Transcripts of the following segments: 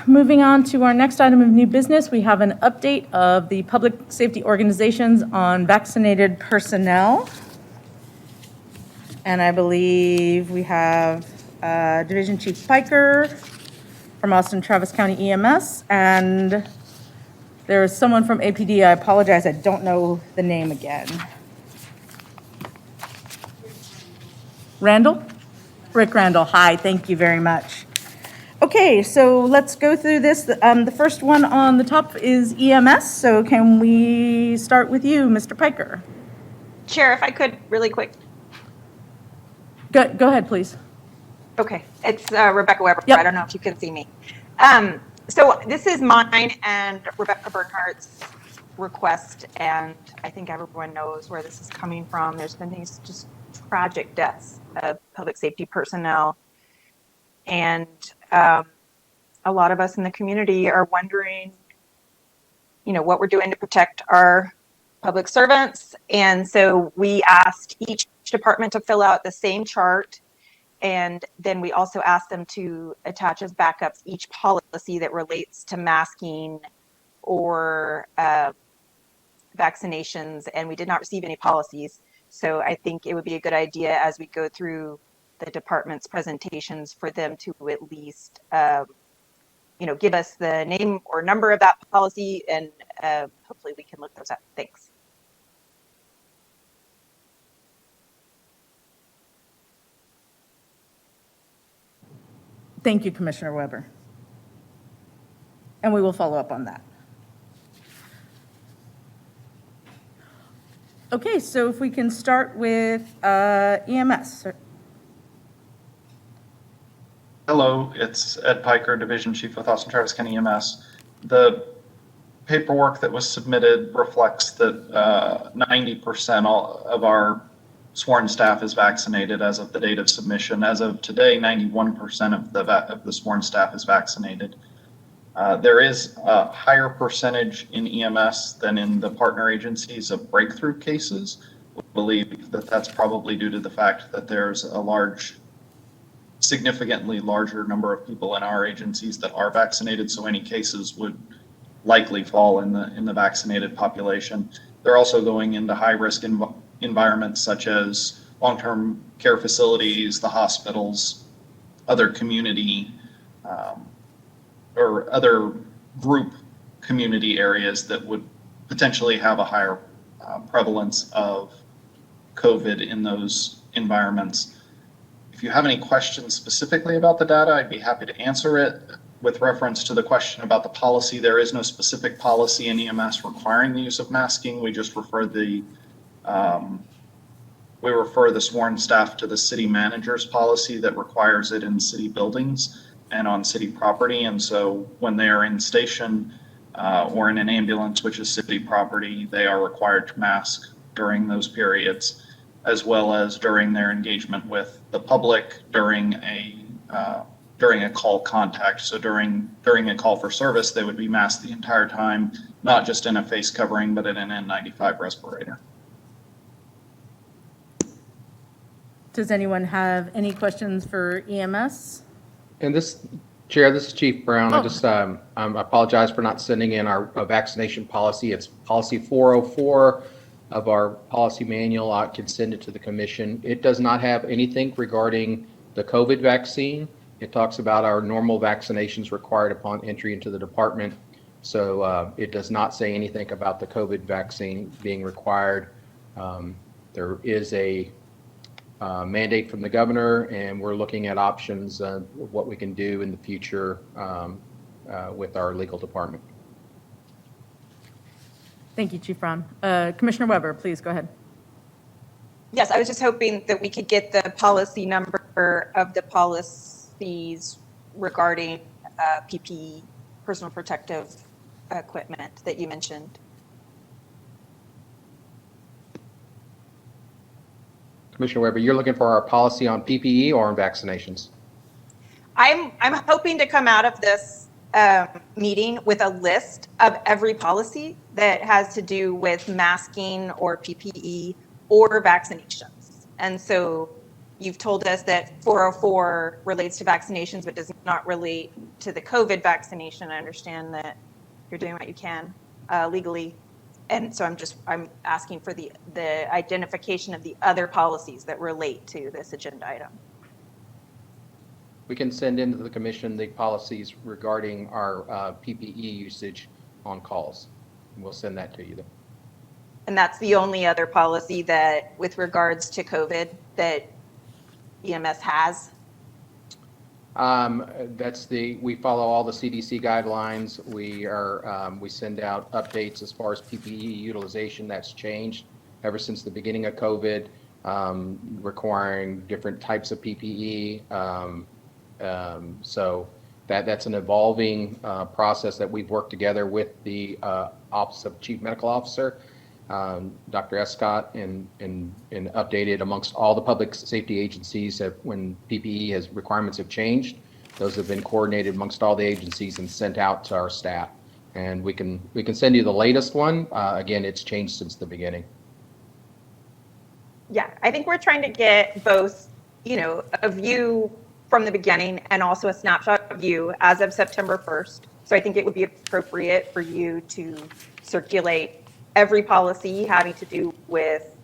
moving on to our next item of new business, we have an update of the public safety organizations on vaccinated personnel. And I believe we have Division Chief Piker from Austin Travis County EMS, and there is someone from APD. I apologize, I don't know the name again. Randall? Rick Randall, hi, thank you very much. Okay, so let's go through this. The first one on the top is EMS, so can we start with you, Mr. Piker? Chair, if I could really quick. Go ahead, please. Okay, it's Rebecca Weber. Yep. I don't know if you can see me. So this is mine and Rebecca Bernhardt's request, and I think everyone knows where this is coming from. There's been these just tragic deaths of public safety personnel, and a lot of us in the community are wondering, you know, what we're doing to protect our public servants. And so we asked each department to fill out the same chart, and then we also asked them to attach as backups each policy that relates to masking or vaccinations, and we did not receive any policies. So I think it would be a good idea as we go through the department's presentations for them to at least, you know, give us the name or number of that policy, and hopefully we can look those up. Thanks. Thank you, Commissioner Weber. And we will follow up on that. Okay, so if we can start with EMS. Hello, it's Ed Piker, Division Chief with Austin Travis County EMS. The paperwork that was submitted reflects that 90% of our sworn staff is vaccinated as of the date of submission. As of today, 91% of the sworn staff is vaccinated. There is a higher percentage in EMS than in the partner agencies of breakthrough cases. We believe that that's probably due to the fact that there's a significantly larger number of people in our agencies that are vaccinated, so any cases would likely fall in the vaccinated population. They're also going into high-risk environments such as long-term care facilities, the hospitals, other community or other group community areas that would potentially have a higher prevalence of COVID in those environments. If you have any questions specifically about the data, I'd be happy to answer it. With reference to the question about the policy, there is no specific policy in EMS requiring the use of masking. We just refer the sworn staff to the city manager's policy that requires it in city buildings and on city property. And so when they are in station or in an ambulance, which is city property, they are required to mask during those periods, as well as during their engagement with the public during a call contact. So during a call for service, they would be masked the entire time, not just in a face covering, but in an N95 respirator. Does anyone have any questions for EMS? And Chair, this is Chief Brown. Oh. I just I apologize for not sending in our vaccination policy. It's policy 404 of our policy manual. I can send it to the commission. It does not have anything regarding the COVID vaccine. It talks about our normal vaccinations required upon entry into the department. So it does not say anything about the COVID vaccine being required. There is a mandate from the governor, and we're looking at options of what we can do in the future with our legal department. Thank you, Chief Brown. Commissioner Weber, please go ahead. Yes, I was just hoping that we could get the policy number of the policies regarding PPE, personal protective equipment, that you mentioned. Commissioner Weber, you're looking for our policy on PPE or on vaccinations? I'm hoping to come out of this meeting with a list of every policy that has to do with masking or PPE or vaccinations. And so you've told us that 404 relates to vaccinations, but does not relate to the COVID vaccination. I understand that you're doing what you can legally. And so I'm asking for the identification of the other policies that relate to this agenda item. We can send into the commission the policies regarding our PPE usage on calls. We'll send that to you. And that's the only other policy that, with regards to COVID, that EMS has? We follow all the CDC guidelines. We send out updates as far as PPE utilization. That's changed ever since the beginning of COVID, requiring different types of PPE. So that's an evolving process that we've worked together with the Office of Chief Medical Officer, Dr. Escott, and updated amongst all the public safety agencies when PPE requirements have changed. Those have been coordinated amongst all the agencies and sent out to our staff. And we can send you the latest one. Again, it's changed since the beginning. Yeah, I think we're trying to get both, a view from the beginning and also a snapshot of you as of September 1st. So I think it would be appropriate for you to circulate every policy having to do with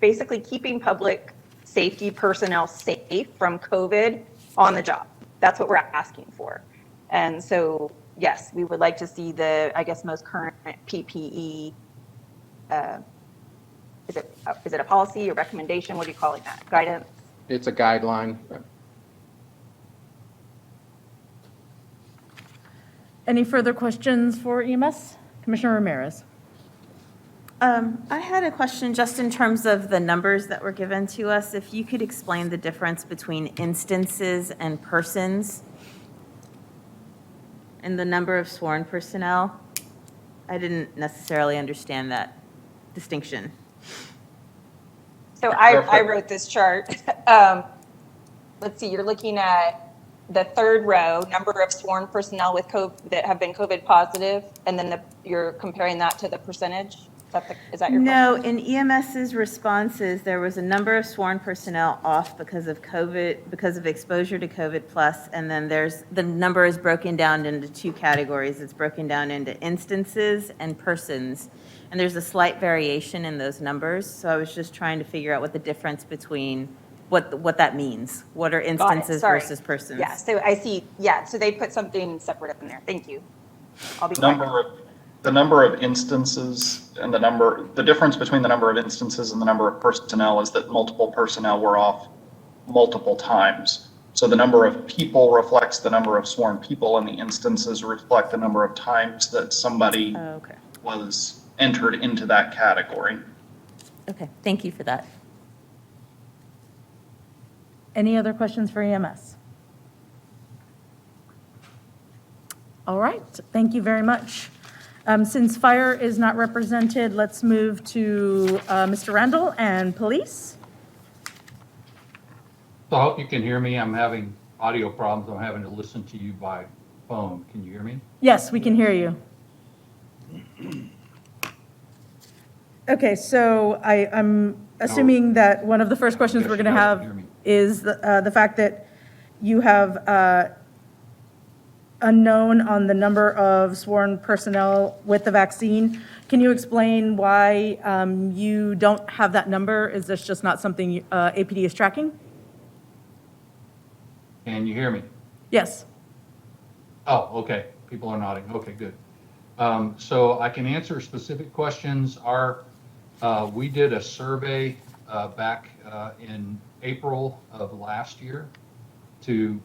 basically keeping public safety personnel safe from COVID on the job. That's what we're asking for. And so, yes, we would like to see the, most current PPE. Is it a policy, a recommendation? What are you calling that? Guidance? It's a guideline. Any further questions for EMS? Commissioner Ramirez. I had a question just in terms of the numbers that were given to us. If you could explain the difference between instances and persons and the number of sworn personnel. I didn't necessarily understand that distinction. So I wrote this chart. Let's see, you're looking at the third row, number of sworn personnel with COVID that have been COVID positive, and then you're comparing that to the percentage? Is that your No, question? in EMS's responses, there was a number of sworn personnel off because of COVID, because of exposure to COVID plus, and then the number is broken down into two categories. It's broken down into instances and persons, and there's a slight variation in those numbers. So I was just trying to figure out what the difference between what that means. What are instances versus persons? Yeah, so I see. Yeah, so they put something separate up in there. Thank you. I'll be quiet. The number of instances and the difference between the number of instances and the number of personnel is that multiple personnel were off multiple times. So the number of people reflects the number of sworn people, and the instances reflect the number of times that somebody was entered into that category. Okay, thank you for that. Any other questions for EMS? All right, thank you very much. Since fire is not represented, let's move to Mr. Randall and police. So I hope you can hear me. I'm having audio problems. I'm having to listen to you by phone. Can you hear me? Yes, we can hear you. Okay, so I'm assuming that one of the first questions Yes, we're you going to guys can have hear me. is the fact that you have unknown on the number of sworn personnel with the vaccine. Can you explain why you don't have that number? Is this just not something APD is tracking? Can you hear me? Yes. Oh, okay. People are nodding. Okay, good. So I can answer specific questions. We did a survey back in April of last year to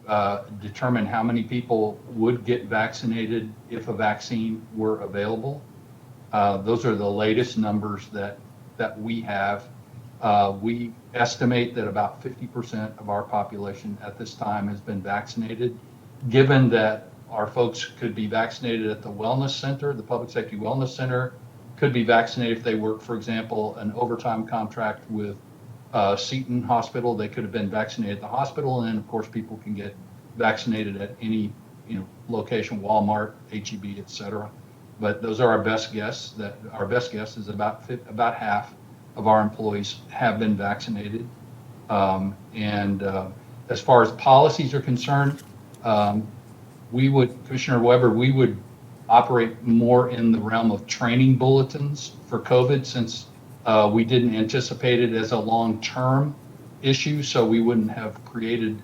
determine how many people would get vaccinated if a vaccine were available. Those are the latest numbers that we have. We estimate that about 50% of our population at this time has been vaccinated, given that our folks could be vaccinated at the wellness center, the public safety wellness center, could be vaccinated if they work, for example, an overtime contract with Seton Hospital. They could have been vaccinated at the hospital, and then of course people can get vaccinated at any location, Walmart, HEB, etc. But those are our best guess. Our best guess is about half of our employees have been vaccinated. As far as policies are concerned, Commissioner Weber, we would operate more in the realm of training bulletins for COVID, since we didn't anticipate it as a long-term issue, so we wouldn't have created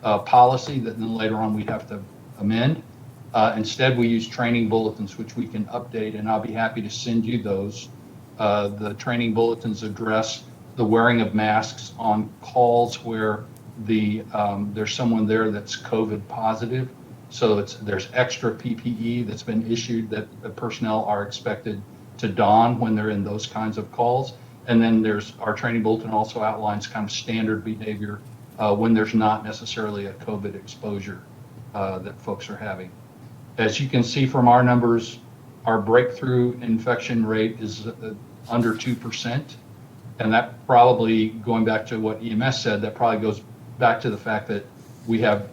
a policy that then later on we'd have to amend. Instead, we use training bulletins, which we can update, and I'll be happy to send you those. The training bulletins address the wearing of masks on calls where there's someone there that's COVID positive. So there's extra PPE that's been issued that the personnel are expected to don when they're in those kinds of calls. And then our training bulletin also outlines kind of standard behavior when there's not necessarily a COVID exposure that folks are having. As you can see from our numbers, our breakthrough infection rate is under 2%. And that probably, going back to what EMS said, that probably goes back to the fact that we have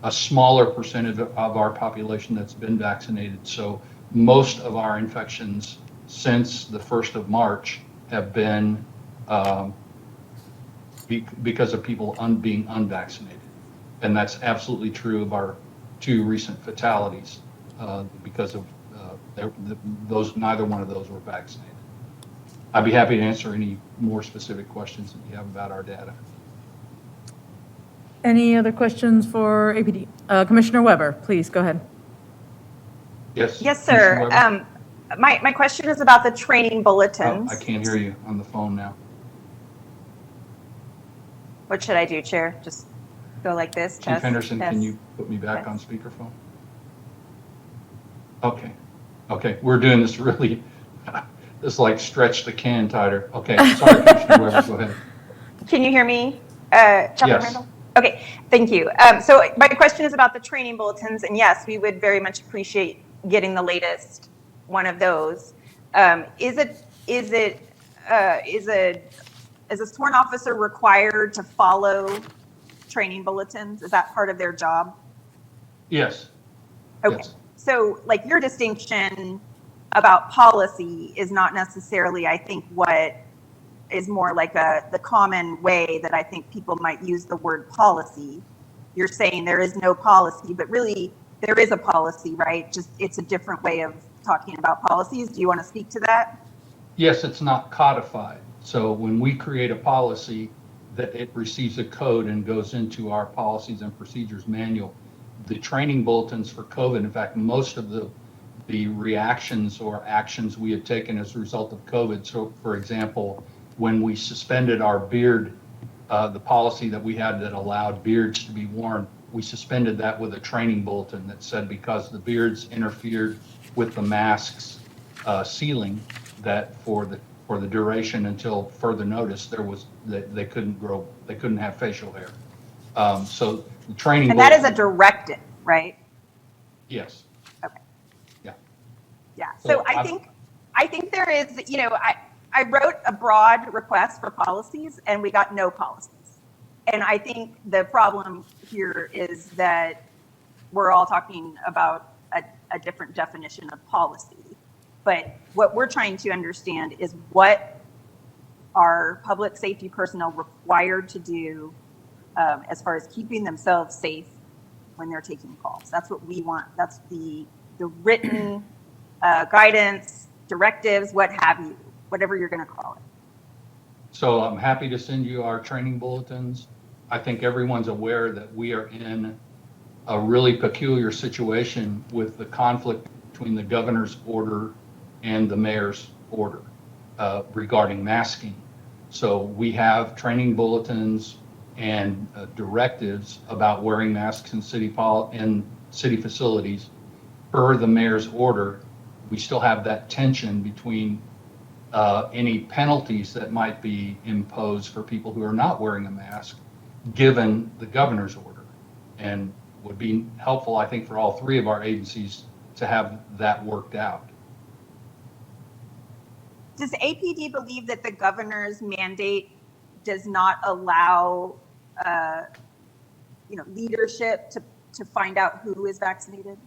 a smaller percentage of our population that's been vaccinated. So most of our infections since the 1st of March have been because of people being unvaccinated. And that's absolutely true of our 2 recent fatalities because of neither one of those were vaccinated. I'd be happy to answer any more specific questions that you have about our data. Any other questions for APD? Commissioner Weber, please go ahead. Yes? Yes, sir. Commissioner Weber? My question is about the training Oh, bulletins. I can't hear you on the phone now. What should I do, Chair? Just go like this? Chief Test, Henderson, test. can you put me back Yes. on speakerphone? Okay, we're doing this really, this like stretch the can tighter. Okay, sorry, Commissioner Weber, go ahead. Can you hear me, Chaplain Yes. Randall? Okay, thank you. So my question is about the training bulletins, and yes, we would very much appreciate getting the latest one of those. Is a sworn officer required to follow training bulletins? Is that part of their job? Yes. Okay. Yes. So like your distinction about policy is not necessarily, I think, what is more like the common way that I think people might use the word policy. You're saying there is no policy, but really there is a policy, right? Just it's a different way of talking about policies. Do you want to speak to that? Yes, it's not codified. So when we create a policy, that it receives a code and goes into our policies and procedures manual. The training bulletins for COVID, in fact, most of the reactions or actions we had taken as a result of COVID. So for example, when we suspended our beard, the policy that we had that allowed beards to be worn, we suspended that with a training bulletin that said because the beards interfered with the masks sealing, that for the duration until further notice, they couldn't have facial hair. So the training And that is a bulletin- directive, right? Yes. Okay. Yeah. Yeah. So So I think there is, I wrote a broad request for policies and we got no policies. And I think the problem here is that we're all talking about a different definition of policy. But what we're trying to understand is what are public safety personnel required to do as far as keeping themselves safe when they're taking calls. That's what we want. That's the written guidance, directives, what have you, whatever you're going to call it. So I'm happy to send you our training bulletins. I think everyone's aware that we are in a really peculiar situation with the conflict between the governor's order and the mayor's order regarding masking. So we have training bulletins and directives about wearing masks in city facilities per the mayor's order. We still have that tension between any penalties that might be imposed for people who are not wearing a mask, given the governor's order. And would be helpful, I think, for all 3 of our agencies to have that worked out. Does APD believe that the governor's mandate does not allow, leadership to find out who is vaccinated?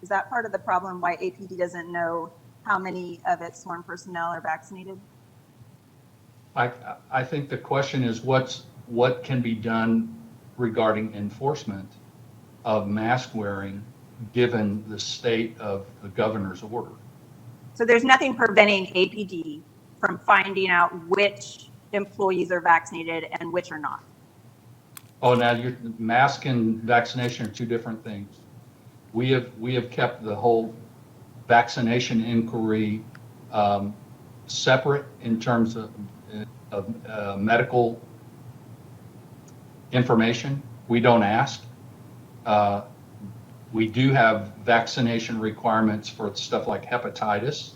Is that part of the problem why APD doesn't know how many of its sworn personnel are vaccinated? I think the question is what can be done regarding enforcement of mask wearing given the state of the governor's order. So there's nothing preventing APD from finding out which employees are vaccinated and which are not. Oh, now mask and vaccination are two different things. We have kept the whole vaccination inquiry separate in terms of medical information. We don't ask. We do have vaccination requirements for stuff like hepatitis,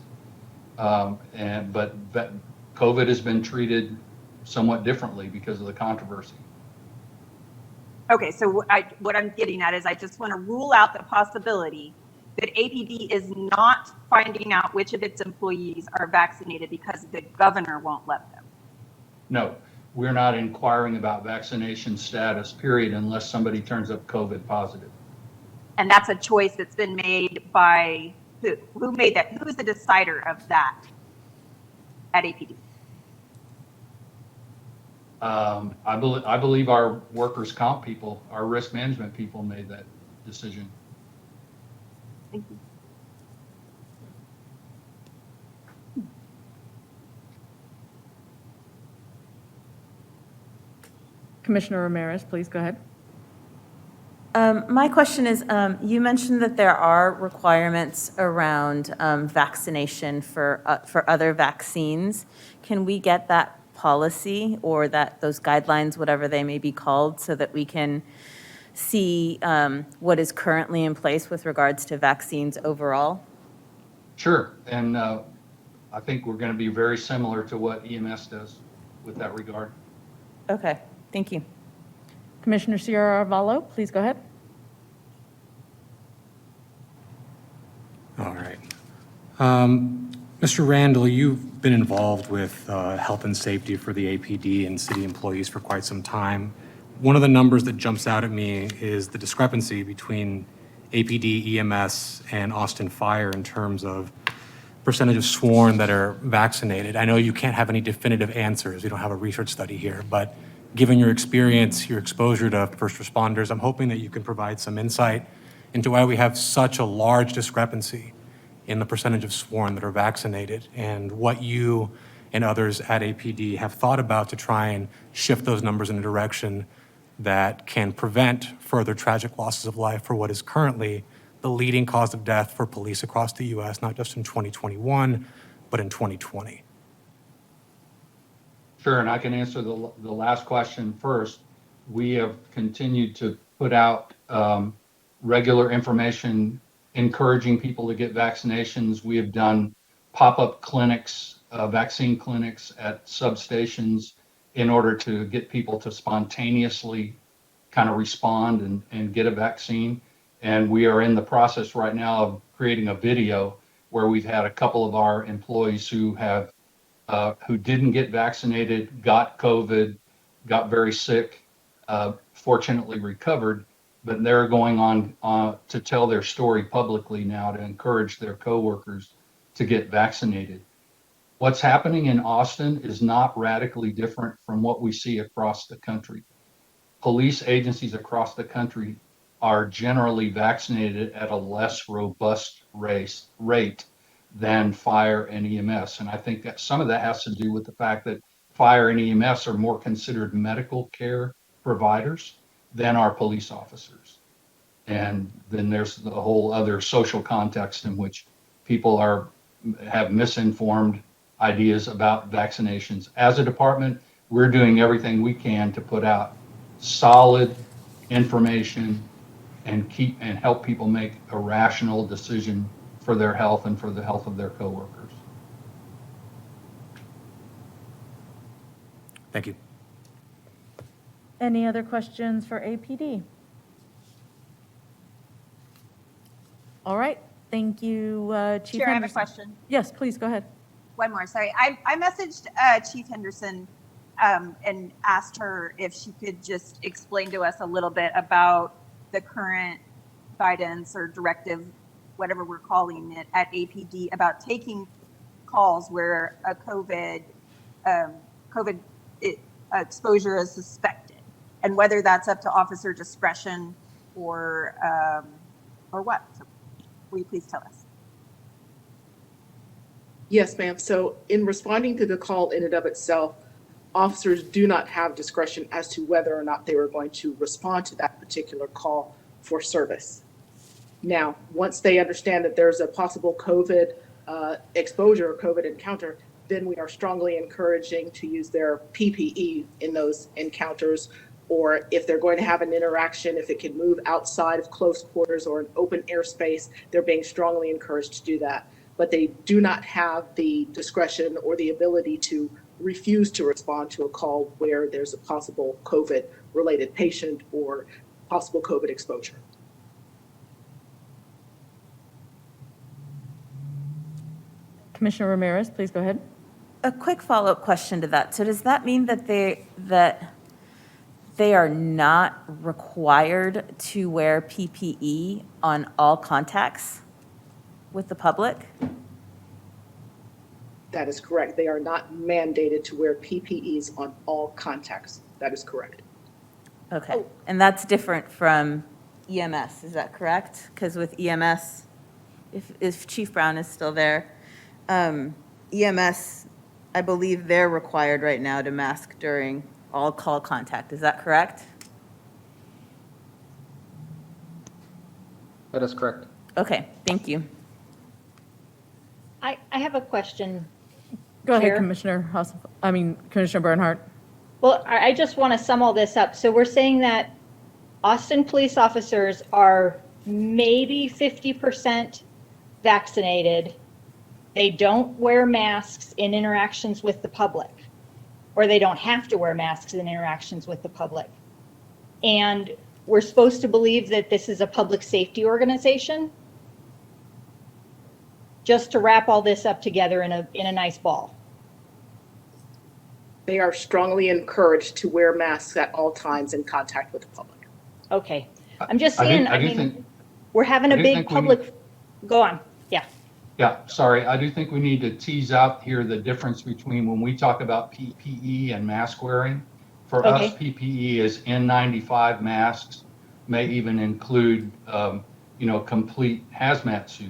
but COVID has been treated somewhat differently because of the controversy. Okay, so what I'm getting at is I just want to rule out the possibility that APD is not finding out which of its employees are vaccinated because the governor won't let them. No, we're not inquiring about vaccination status, period, unless somebody turns up COVID positive. And that's a choice that's been made by who? Who made that? Who's the decider of that at APD? I believe our workers' comp people, our risk management people made that decision. Thank you. Commissioner Ramirez, please go ahead. My question is, you mentioned that there are requirements around vaccination for other vaccines. Can we get that policy or those guidelines, whatever they may be called, so that we can see what is currently in place with regards to vaccines overall? Sure, and I think we're going to be very similar to what EMS does with that regard. Okay, thank you. Commissioner Sierra-Arvallo, please go ahead. All right. Mr. Randall, you've been involved with health and safety for the APD and city employees for quite some time. One of the numbers that jumps out at me is the discrepancy between APD, EMS, and Austin Fire in terms of percentage of sworn that are vaccinated. I know you can't have any definitive answers. We don't have a research study here, but given your experience, your exposure to first responders, I'm hoping that you can provide some insight into why we have such a large discrepancy in the percentage of sworn that are vaccinated and what you and others at APD have thought about to try and shift those numbers in a direction that can prevent further tragic losses of life for what is currently the leading cause of death for police across the U.S., not just in 2021, but in 2020. Sure, and I can answer the last question first. We have continued to put out regular information encouraging people to get vaccinations. We have done pop-up clinics, vaccine clinics at substations in order to get people to spontaneously kind of respond and get a vaccine. And we are in the process right now of creating a video where we've had a couple of our employees who didn't get vaccinated, got COVID, got very sick, fortunately recovered, but they're going on to tell their story publicly now to encourage their coworkers to get vaccinated. What's happening in Austin is not radically different from what we see across the country. Police agencies across the country are generally vaccinated at a less robust rate than fire and EMS. And I think that some of that has to do with the fact that fire and EMS are more considered medical care providers than our police officers. And then there's the whole other social context in which people have misinformed ideas about vaccinations. As a department, we're doing everything we can to put out solid information and help people make a rational decision for their health and for the health of their coworkers. Thank you. Any other questions for APD? All right, thank you, Chief Chair, I have a Henderson. question. Yes, please, go ahead. One more, sorry. I messaged Chief Henderson and asked her if she could just explain to us a little bit about the current guidance or directive, whatever we're calling it, at APD about taking calls where a COVID COVID exposure is suspected, and whether that's up to officer discretion or what. So will you please tell us? Yes, ma'am. So in responding to the call in and of itself, officers do not have discretion as to whether or not they were going to respond to that particular call for service. Now, once they understand that there's a possible COVID exposure or COVID encounter, then we are strongly encouraging to use their PPE in those encounters, or if they're going to have an interaction, if it can move outside of close quarters or an open airspace, they're being strongly encouraged to do that. But they do not have the discretion or the ability to refuse to respond to a call where there's a possible COVID-related patient or possible COVID exposure. Commissioner Ramirez, please go ahead. A quick follow-up question to that. So does that mean that they are not required to wear PPE on all contacts with the public? That is correct. They are not mandated to wear PPEs on all contacts. That is correct. Okay, and that's different from EMS, is that correct? Because with EMS, if Chief Brown is still there, EMS, I believe they're required right now to mask during all call contact. Is that correct? That is correct. Okay, thank you. I have a question. Go ahead, Chair. Commissioner Bernhardt. Well, I just want to sum all this up. So we're saying that Austin police officers are maybe 50% vaccinated. They don't wear masks in interactions with the public, or they don't have to wear masks in interactions with the public. And we're supposed to believe that this is a public safety organization, just to wrap all this up together in a nice ball. They are strongly encouraged to wear masks at all times in contact with the public. Okay, I'm just saying, I do think- we're having I a do big think we public, go on, yeah. Yeah, sorry, I do think we need to tease out here the difference between when we talk about PPE and mask wearing. For us, Okay. PPE is N95 masks, may even include, complete hazmat suit.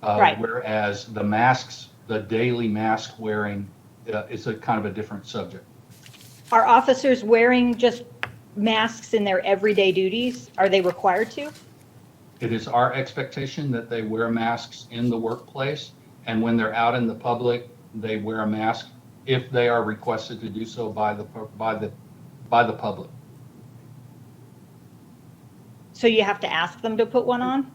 Right. Whereas the masks, the daily mask wearing is a kind of a different subject. Are officers wearing just masks in their everyday duties? Are they required to? It is our expectation that they wear masks in the workplace, and when they're out in the public, they wear a mask if they are requested to do so by the public. So you have to ask them to put one on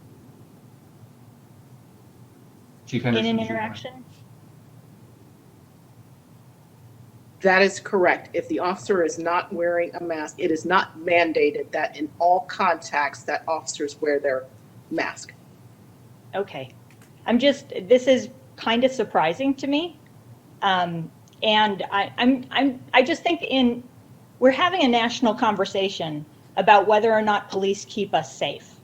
Chief in Henderson. an do you wanna- interaction? That is correct. If the officer is not wearing a mask, it is not mandated that in all contacts that officers wear their mask. Okay. This is kind of surprising to me. And I just think we're having a national conversation about whether or not police keep us safe.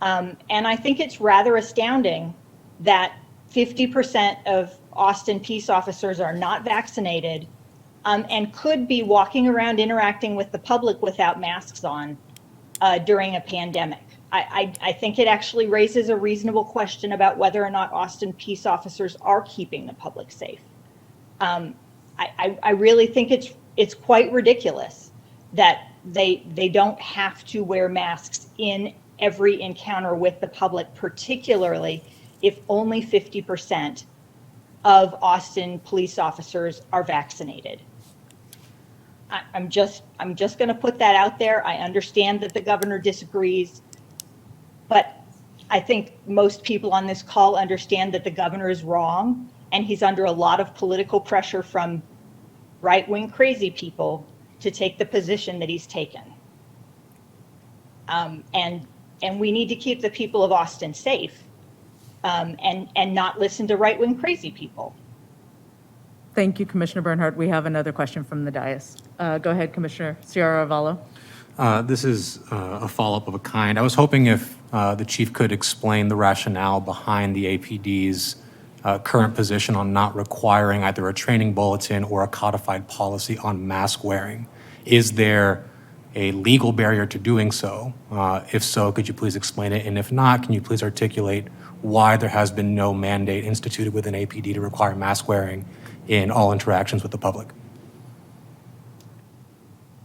And I think it's rather astounding that 50% of Austin peace officers are not vaccinated and could be walking around interacting with the public without masks on during a pandemic. I think it actually raises a reasonable question about whether or not Austin peace officers are keeping the public safe. I really think it's quite ridiculous that they don't have to wear masks in every encounter with the public, particularly if only 50% of Austin police officers are vaccinated. I'm just going to put that out there. I understand that the governor disagrees, but I think most people on this call understand that the governor is wrong, and he's under a lot of political pressure from right-wing crazy people to take the position that he's taken. And we need to keep the people of Austin safe, and not listen to right-wing crazy people. Thank you, Commissioner Bernhardt. We have another question from the dais. Go ahead, Commissioner Ciara-Avallo. This is a follow-up of a kind. I was hoping if the chief could explain the rationale behind the APD's current position on not requiring either a training bulletin or a codified policy on mask wearing. Is there a legal barrier to doing so? If so, could you please explain it? And if not, can you please articulate why there has been no mandate instituted within APD to require mask wearing in all interactions with the public?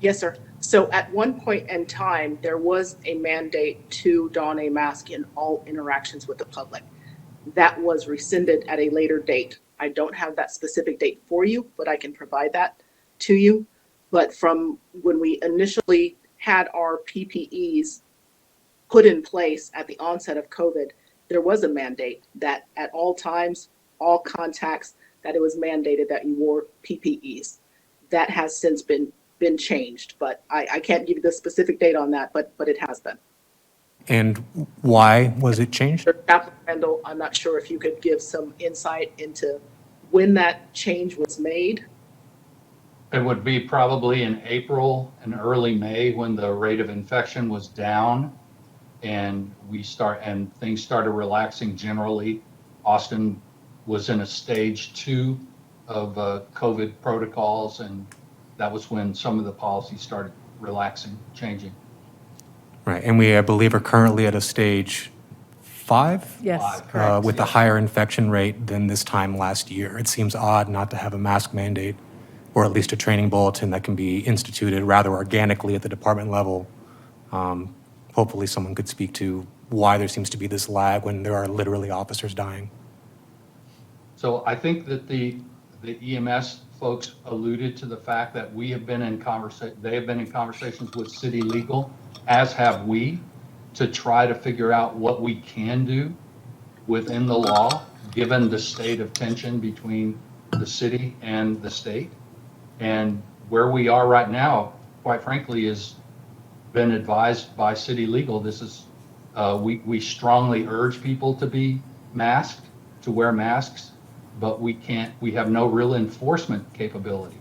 Yes, sir. So at one point in time, there was a mandate to don a mask in all interactions with the public. That was rescinded at a later date. I don't have that specific date for you, but I can provide that to you. But from when we initially had our PPEs put in place at the onset of COVID, there was a mandate that at all times, all contacts, that it was mandated that you wore PPEs. That has since been changed, but I can't give you the specific date on that, but it has been. And why was it changed? Chaplain Randall, I'm not sure if you could give some insight into when that change was made. It would be probably in April and early May when the rate of infection was down and things started relaxing generally. Austin was in a stage 2 of COVID protocols, and that was when some of the policies started relaxing, changing. Right, and we, I believe, are currently at a stage 5? Yes, correct. With a higher infection rate than this time last year. It seems odd not to have a mask mandate, or at least a training bulletin that can be instituted rather organically at the department level. Hopefully someone could speak to why there seems to be this lag when there are literally officers dying. So I think that the EMS folks alluded to the fact that they have been in conversations with city legal, as have we, to try to figure out what we can do within the law, given the state of tension between the city and the state. And where we are right now, quite frankly, is been advised by city legal. This is, we strongly urge people to be masked, to wear masks, but we have no real enforcement capability.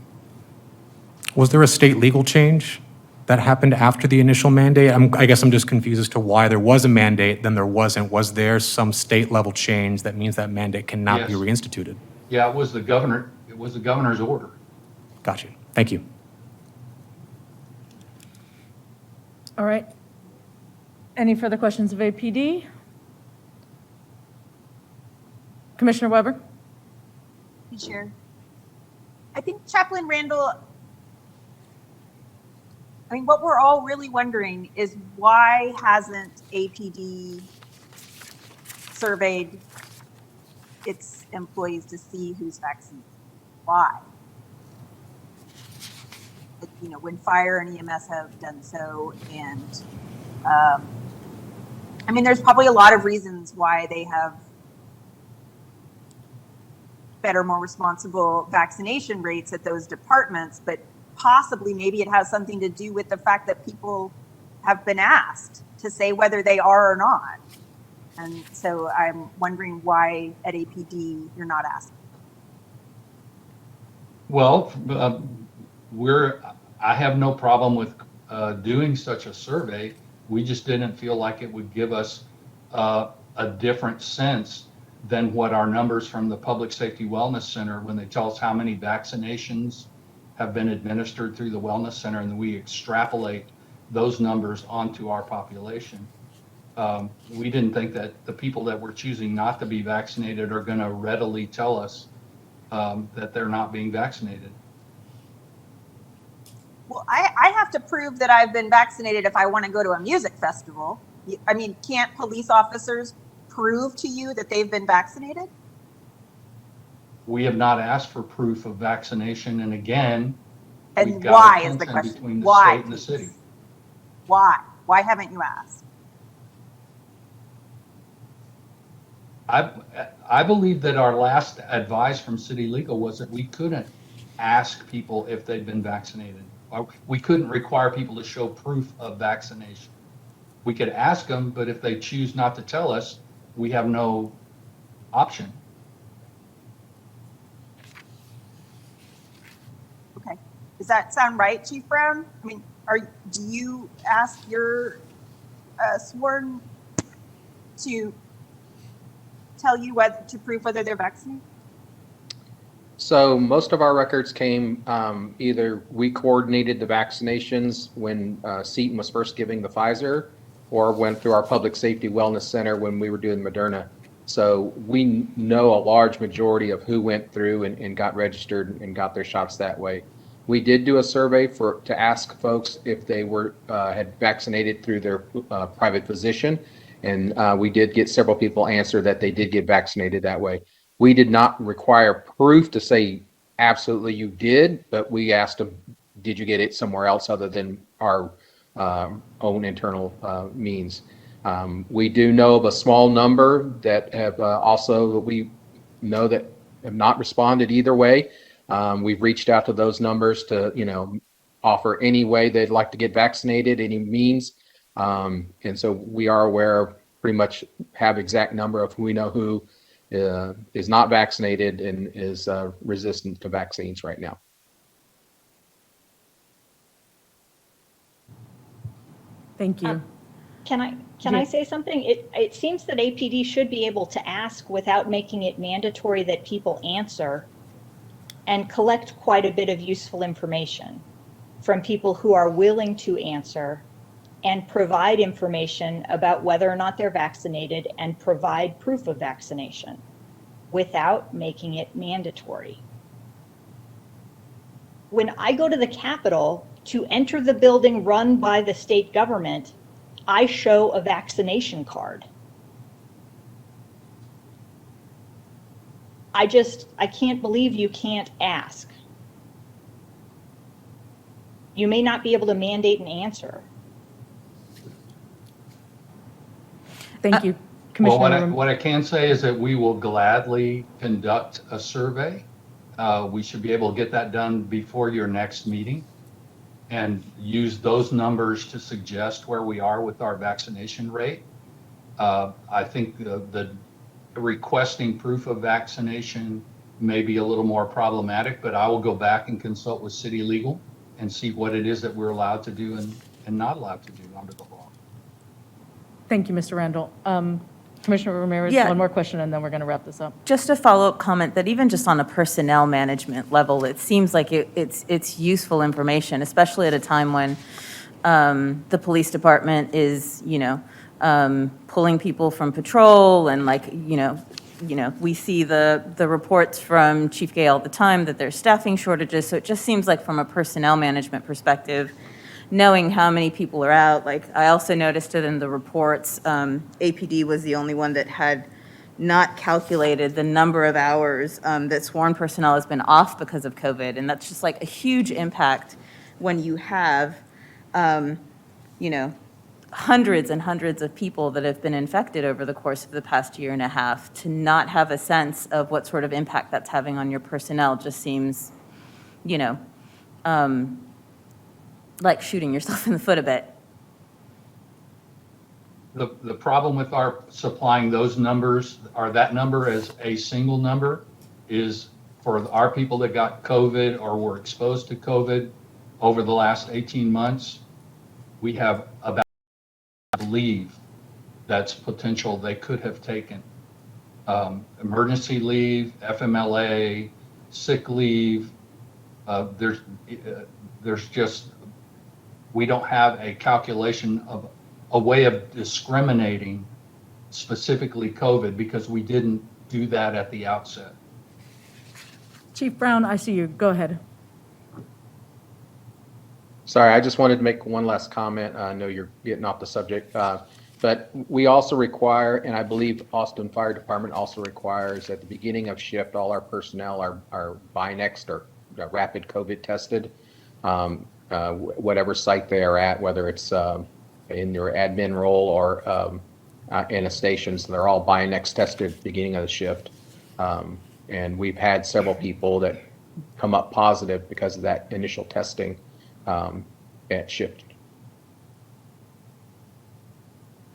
Was there a state legal change that happened after the initial mandate? I guess I'm just confused as to why there was a mandate, then there wasn't. Was there some state level change that means that mandate cannot be Yes. reinstituted? Yeah, it was the governor's order. Got you. Thank you. All right. Any further questions of APD? Commissioner Weber? Chair. I think Chaplain Randall, I mean, what we're all really wondering is why hasn't APD surveyed its employees to see who's vaccinated? Why? You know, when fire and EMS have done so, and I mean, there's probably a lot of reasons why they have better, more responsible vaccination rates at those departments, but possibly maybe it has something to do with the fact that people have been asked to say whether they are or not. And so I'm wondering why at APD you're not asking. Well, I have no problem with doing such a survey. We just didn't feel like it would give us a different sense than what our numbers from the Public Safety Wellness Center, when they tell us how many vaccinations have been administered through the Wellness Center, and we extrapolate those numbers onto our population. We didn't think that the people that we're choosing not to be vaccinated are going to readily tell us that they're not being vaccinated. Well, I have to prove that I've been vaccinated if I want to go to a music festival. I mean, can't police officers prove to you that they've been vaccinated? We have not asked for proof of vaccination, and again, And we've got why a is the tension question? between the Why? state and the city. Why? Why haven't you asked? I believe that our last advice from city legal was that we couldn't ask people if they'd been vaccinated. We couldn't require people to show proof of vaccination. We could ask them, but if they choose not to tell us, we have no option. Okay. Does that sound right, Chief Brown? I mean, do you ask your sworn to tell you whether to prove whether they're vaccinated? So most of our records came, either we coordinated the vaccinations when Seton was first giving the Pfizer, or went through our Public Safety Wellness Center when we were doing Moderna. So we know a large majority of who went through and got registered and got their shots that way. We did do a survey to ask folks if they were had vaccinated through their private physician, and we did get several people answer that they did get vaccinated that way. We did not require proof to say absolutely you did, but we asked them, did you get it somewhere else other than our own internal means? We do know of a small number that have also, we know that have not responded either way. We've reached out to those numbers to, offer any way they'd like to get vaccinated, any means. And so we are aware, pretty much have exact number of who we know who is not vaccinated and is resistant to vaccines right now. Thank you. Can I say something? It seems that APD should be able to ask without making it mandatory that people answer, and collect quite a bit of useful information from people who are willing to answer and provide information about whether or not they're vaccinated and provide proof of vaccination without making it mandatory. When I go to the Capitol to enter the building run by the state government, I show a vaccination card. I can't believe you can't ask. You may not be able to mandate an answer. Thank you, Well, Commissioner. what I can say is that we will gladly conduct a survey. We should be able to get that done before your next meeting and use those numbers to suggest where we are with our vaccination rate. I think the requesting proof of vaccination may be a little more problematic, but I will go back and consult with city legal and see what it is that we're allowed to do and not allowed to do under the law. Thank you, Mr. Randall. Commissioner Ramirez, Yeah. one more question, and then we're going to wrap this up. Just a follow-up comment that even just on a personnel management level, it seems like it's useful information, especially at a time when the police department is, pulling people from patrol and we see the reports from Chief Gay all the time that there's staffing shortages. So it just seems like from a personnel management perspective, knowing how many people are out, I also noticed it in the reports, APD was the only one that had not calculated the number of hours that sworn personnel has been off because of COVID. And that's just a huge impact when you have, hundreds and hundreds of people that have been infected over the course of the past year and a half. To not have a sense of what sort of impact that's having on your personnel just seems, like shooting yourself in the foot a bit. The problem with our supplying those numbers, or that number as a single number, is for our people that got COVID or were exposed to COVID over the last 18 months, we have about, I believe, that's potential they could have taken. Emergency leave, FMLA, sick leave, there's just, we don't have a calculation of a way of discriminating specifically COVID because we didn't do that at the outset. Chief Brown, I see you. Go ahead. Sorry, I just wanted to make one last comment. I know you're getting off the subject, but we also require, and I believe Austin Fire Department also requires at the beginning of shift, all our personnel are Binext or rapid COVID tested. Whatever site they are at, whether it's in your admin role or in a station, so they're all Binext tested at the beginning of the shift. And we've had several people that come up positive because of that initial testing at shift.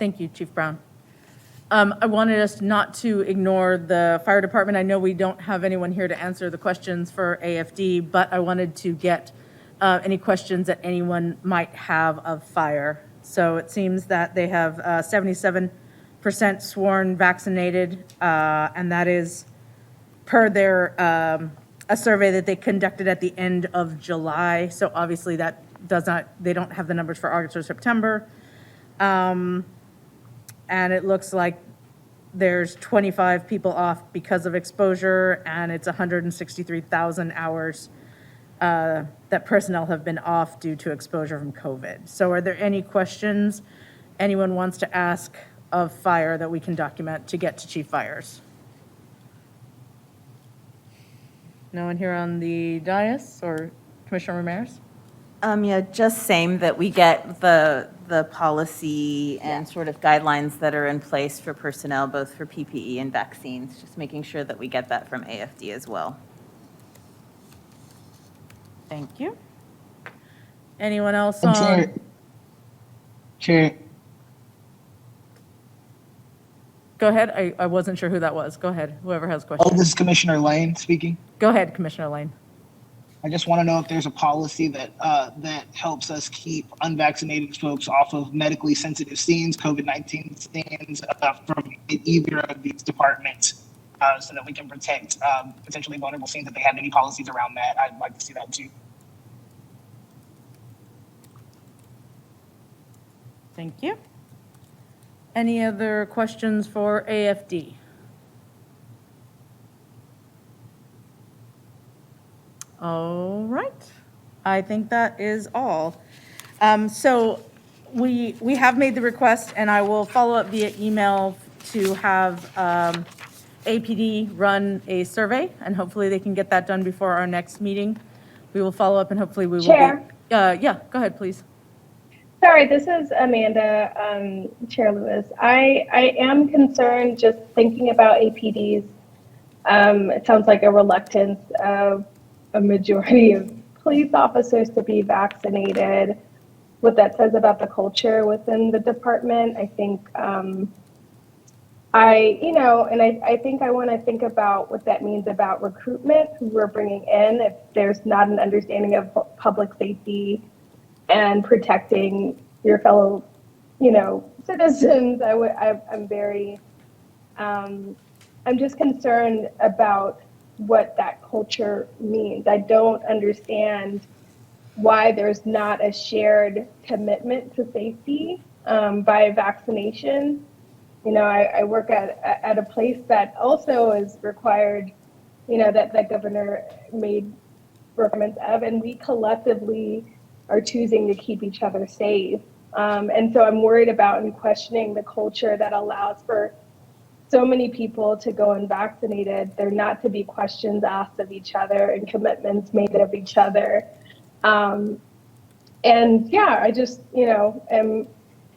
Thank you, Chief Brown. I wanted us not to ignore the fire department. I know we don't have anyone here to answer the questions for AFD, but I wanted to get any questions that anyone might have of fire. So it seems that they have 77 percent sworn vaccinated, and that is per their, a survey that they conducted at the end of July. So obviously that does not, they don't have the numbers for August or September. And it looks like there's 25 people off because of exposure, and it's 163,000 hours that personnel have been off due to exposure from COVID. So are there any questions anyone wants to ask of fire that we can document to get to Chief Fires? No one here on the dais or Commissioner Ramirez? Yeah, just same that we get the policy and sort of guidelines that are in place for personnel, both for PPE and vaccines, just making sure that we get that from AFD as well. Thank you. Anyone else I'm on? sorry. Chair, Go ahead. I wasn't sure who that was. Go ahead. Whoever has oh, questions. this is Commissioner Lane speaking. Go ahead, Commissioner Lane. I just want to know if there's a policy that that helps us keep unvaccinated folks off of medically sensitive scenes, COVID-19 scenes, from either of these departments, so that we can protect potentially vulnerable scenes. If they have any policies around that, I'd like to see that too. Thank you. Any other questions for AFD? All right. I think that is all. So we have made the request, and I will follow up via email to have APD run a survey, and hopefully they can get that done before our next meeting. We will follow up, and hopefully we will be. Chair? Yeah, go ahead, please. Sorry, this is Amanda, Chair Lewis. I am concerned just thinking about APDs. It sounds like a reluctance of a majority of police officers to be vaccinated. What that says about the culture within the department, I think, I think I want to think about what that means about recruitment, who we're bringing in, if there's not an understanding of public safety and protecting your fellow, citizens. I'm just concerned about what that culture means. I don't understand why there's not a shared commitment to safety by vaccination. I work at a place that also is required, that governor made requirements of, and we collectively are choosing to keep each other safe. And so I'm worried about and questioning the culture that allows for so many people to go unvaccinated, there not to be questions asked of each other and commitments made of each other. And yeah, I just,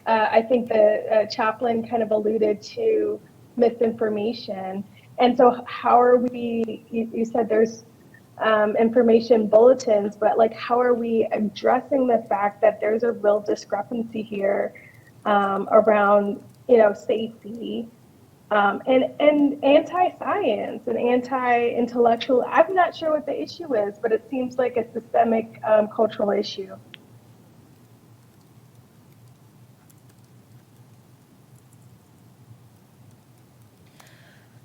I think the chaplain kind of alluded to misinformation. And so how are we, you said there's information bulletins, but like, how are we addressing the fact that there's a real discrepancy here around, safety and anti-science and anti-intellectual? I'm not sure what the issue is, but it seems like a systemic cultural issue.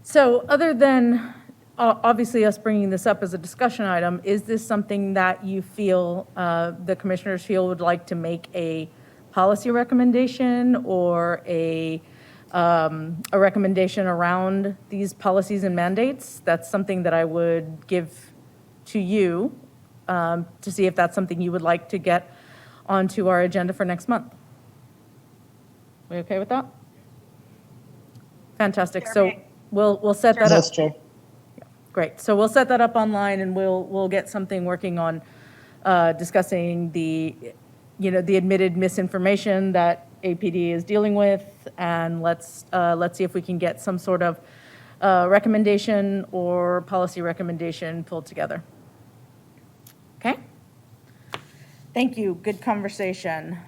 So other than obviously us bringing this up as a discussion item, is this something that you feel, the commissioners feel would like to make a policy recommendation or a recommendation around these policies and mandates? That's something that I would give to you to see if that's something you would like to get onto our agenda for next month. We okay with that? Fantastic. So we'll set that up. Yes, Chair. Great. So we'll set that up online, and we'll get something working on discussing the admitted misinformation that APD is dealing with, and let's see if we can get some sort of recommendation or policy recommendation pulled together. Okay? Thank you. Good conversation.